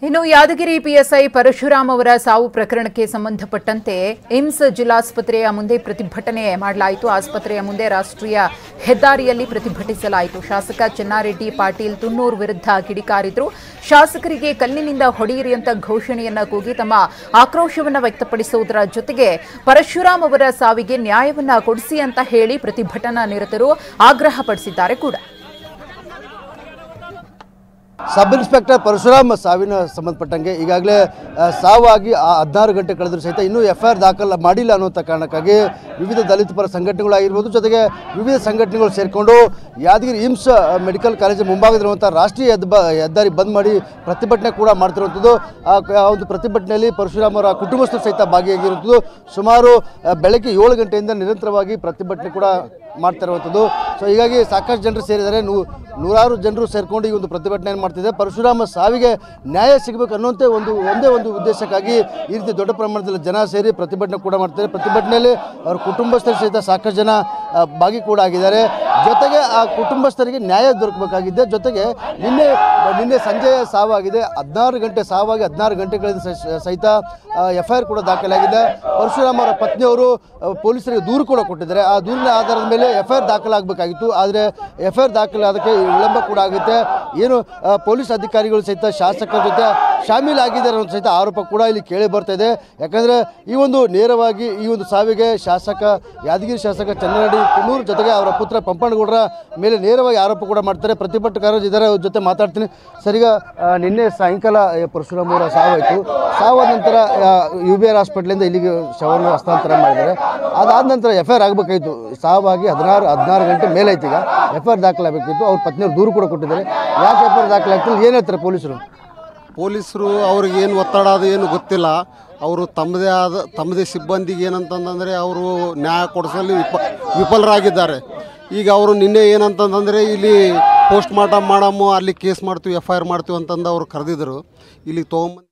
ಇನ್ನು ಯಾದಗಿರಿ ಪಿಎಸ್ಐ ಪರಶುರಾಮ್ ಅವರ ಸಾವು ಪ್ರಕರಣಕ್ಕೆ ಸಂಬಂಧಪಟ್ಟಂತೆ ಏಮ್ಸ್ ಜಿಲ್ಲಾಸ್ಪತ್ರೆಯ ಮುಂದೆ ಪ್ರತಿಭಟನೆ ಮಾಡಲಾಯಿತು. ಆಸ್ಪತ್ರೆಯ ಮುಂದೆ ರಾಷ್ಟ್ರೀಯ ಹೆದ್ದಾರಿಯಲ್ಲಿ ಪ್ರತಿಭಟಿಸಲಾಯಿತು. ಶಾಸಕ ಚೆನ್ನಾರೆಡ್ಡಿ ಪಾಟೀಲ್ ತುನ್ನೂರ್ ವಿರುದ್ಧ ಕಿಡಿಕಾರಿದ್ರು. ಶಾಸಕರಿಗೆ ಕಲ್ಲಿನಿಂದ ಹೊಡೆಯಿರಿ ಅಂತ ಘೋಷಣೆಯನ್ನ ಕೂಗಿ ತಮ್ಮ ಆಕ್ರೋಶವನ್ನ ವ್ಯಕ್ತಪಡಿಸುವುದರ ಜೊತೆಗೆ ಪರಶುರಾಮ್ ಅವರ ಸಾವಿಗೆ ನ್ಯಾಯವನ್ನ ಕೊಡಿಸಿ ಅಂತ ಹೇಳಿ ಪ್ರತಿಭಟನಾ ನಿರತರು ಆಗ್ರಹಪಡಿಸಿದ್ದಾರೆ ಕೂಡ. ಸಬ್ ಇನ್ಸ್ಪೆಕ್ಟರ್ ಪರಶುರಾಮ್ ಸಾವಿನ ಸಂಬಂಧಪಟ್ಟಂಗೆ ಈಗಾಗಲೇ ಸಾವಾಗಿ 16 ಗಂಟೆ ಕಳೆದರೂ ಸಹಿತ ಇನ್ನೂ ಎಫ್ಐಆರ್ ದಾಖಲು ಮಾಡಿಲ್ಲ ಅನ್ನುವಂಥ ಕಾರಣಕ್ಕಾಗಿ ವಿವಿಧ ದಲಿತ ಪರ ಸಂಘಟನೆಗಳಾಗಿರ್ಬೋದು, ಜೊತೆಗೆ ವಿವಿಧ ಸಂಘಟನೆಗಳು ಸೇರಿಕೊಂಡು ಯಾದಗಿರಿ ಏಮ್ಸ್ ಮೆಡಿಕಲ್ ಕಾಲೇಜ್ ಮುಂಭಾಗದಲ್ಲಿರುವಂಥ ರಾಷ್ಟ್ರೀಯ ಹೆದ್ದಾರಿ ಬಂದ್ ಮಾಡಿ ಪ್ರತಿಭಟನೆ ಕೂಡ ಮಾಡ್ತಿರುವಂಥದ್ದು. ಆ ಒಂದು ಪ್ರತಿಭಟನೆಯಲ್ಲಿ ಪರಶುರಾಮ್ ಅವರ ಕುಟುಂಬಸ್ಥರು ಸಹಿತ ಭಾಗಿಯಾಗಿರುವಂಥದ್ದು. ಸುಮಾರು ಬೆಳಗ್ಗೆ 7 ಗಂಟೆಯಿಂದ ನಿರಂತರವಾಗಿ ಪ್ರತಿಭಟನೆ ಕೂಡ ಮಾಡ್ತಾ ಇರುವಂಥದ್ದು. ಸೊ ಹೀಗಾಗಿ ಸಾಕಷ್ಟು ಜನರು ಸೇರಿದ್ದಾರೆ, ನೂರಾರು ಜನರು ಸೇರಿಕೊಂಡು ಈ ಒಂದು ಪ್ರತಿಭಟನೆಯನ್ನು ಮಾಡ್ತಿದ್ದಾರೆ. ಪರಶುರಾಮ ಸಾವಿಗೆ ನ್ಯಾಯ ಸಿಗಬೇಕು ಅನ್ನುವಂತೆ ಒಂದೇ ಒಂದು ಉದ್ದೇಶಕ್ಕಾಗಿ ಈ ರೀತಿ ದೊಡ್ಡ ಪ್ರಮಾಣದಲ್ಲಿ ಜನ ಸೇರಿ ಪ್ರತಿಭಟನೆ ಕೂಡ ಮಾಡ್ತಿದ್ದಾರೆ. ಪ್ರತಿಭಟನೆಯಲ್ಲಿ ಅವರ ಕುಟುಂಬಸ್ಥರು ಸಹಿತ ಸಾಕಷ್ಟು ಜನ ಭಾಗಿ ಕೂಡ ಆಗಿದ್ದಾರೆ. ಜೊತೆಗೆ ಆ ಕುಟುಂಬಸ್ಥರಿಗೆ ನ್ಯಾಯ ದೊರಕಬೇಕಾಗಿದೆ. ಜೊತೆಗೆ ನಿನ್ನೆ ಸಂಜೆ ಸಾವಾಗಿದೆ, 16 ಗಂಟೆ ಸಾವಾಗಿ 16 ಗಂಟೆಗಳಿಂದ ಸಹಿತ ಎಫ್ಐಆರ್ ಕೂಡ ದಾಖಲಾಗಿದೆ. ಪರಶುರಾಮ್ ಅವರ ಪತ್ನಿಯವರು ಪೊಲೀಸರಿಗೆ ದೂರು ಕೂಡ ಕೊಟ್ಟಿದ್ದಾರೆ. ಆ ದೂರಿನ ಆಧಾರದ ಮೇಲೆ ಎಫ್ಐಆರ್ ದಾಖಲಾಗಬೇಕಾಗಿತ್ತು. ಆದರೆ ಎಫ್ಐಆರ್ ದಾಖಲಾದಕ್ಕೆ ವಿಳಂಬ ಕೂಡ ಆಗುತ್ತೆ. ಏನು ಪೊಲೀಸ್ ಅಧಿಕಾರಿಗಳು ಸಹಿತ ಶಾಸಕರ ಜೊತೆ ಶಾಮೀಲಾಗಿದ್ದಾರೆ ಅನ್ನೋ ಸಹಿತ ಆರೋಪ ಕೂಡ ಇಲ್ಲಿ ಕೇಳಿ ಬರ್ತಾ ಇದೆ. ಯಾಕಂದರೆ ನೇರವಾಗಿ ಈ ಒಂದು ಸಾವಿಗೆ ಯಾದಗಿರಿ ಶಾಸಕ ಚೆನ್ನಾರೆಡ್ಡಿ ತುನ್ನೂರ್ ಜೊತೆಗೆ ಅವರ ಪುತ್ರ ಪಂಪನಗೌಡರ ಮೇಲೆ ನೇರವಾಗಿ ಆರೋಪ ಕೂಡ ಮಾಡ್ತಾರೆ. ಪ್ರತಿಭಟನಾಕಾರರು ಇದ್ದಾರೆ, ಅವ್ರ ಜೊತೆ ಮಾತಾಡ್ತೀನಿ. ಸರಿಗ ನಿನ್ನೆ ಸಾಯಂಕಾಲ ಪರಶುರಾಮ್ ಅವರ ಸಾವಾಯಿತು. ಸಾವಾದ ನಂತರ UBR ಹಾಸ್ಪಿಟ್ಲಿಂದ ಇಲ್ಲಿಗೆ ಶವವನ್ನು ಹಸ್ತಾಂತರ ಮಾಡಿದ್ದಾರೆ. ಅದಾದ ನಂತರ ಎಫ್ಐಆರ್ ಆಗಬೇಕಾಯಿತು. ಸಾವಾಗಿ 16 ಗಂಟೆ ಮೇಲೆ ಆಯ್ತು. ಈಗ ಎಫ್ಐಆರ್ ದಾಖಲಾಗಬೇಕಿತ್ತು. ಅವ್ರ ಪತ್ನಿಯವರು ದೂರು ಕೂಡ ಕೊಟ್ಟಿದ್ದಾರೆ. ಯಾಕೆ ಎಫ್ಐಆರ್ ದಾಖಲಾಗ್ತಿಲ್ಲ, ಏನು ಹೇಳ್ತಾರೆ ಪೊಲೀಸರು? ಅವ್ರಿಗೆ ಏನು ಒತ್ತಡ ಅದು ಏನು ಗೊತ್ತಿಲ್ಲ. ಅವರು ತಮ್ಮದೇ ಸಿಬ್ಬಂದಿಗೆ ಏನಂತಂದರೆ ಅವರು ನ್ಯಾಯ ಕೊಡಿಸಲು ವಿಫಲರಾಗಿದ್ದಾರೆ. ಈಗ ಅವರು ನಿನ್ನೆ ಏನಂತಂದರೆ ಇಲ್ಲಿ ಪೋಸ್ಟ್ ಮಾರ್ಟಮ್ ಮಾಡಮ್ಮು, ಅಲ್ಲಿ ಕೇಸ್ ಮಾಡ್ತೀವಿ, ಎಫ್ಐಆರ್ ಮಾಡ್ತೀವಿ ಅಂತಂದು ಅವರು ಕರೆದಿದ್ದರು. ಇಲ್ಲಿ ತೊಗೊಂಬಂದು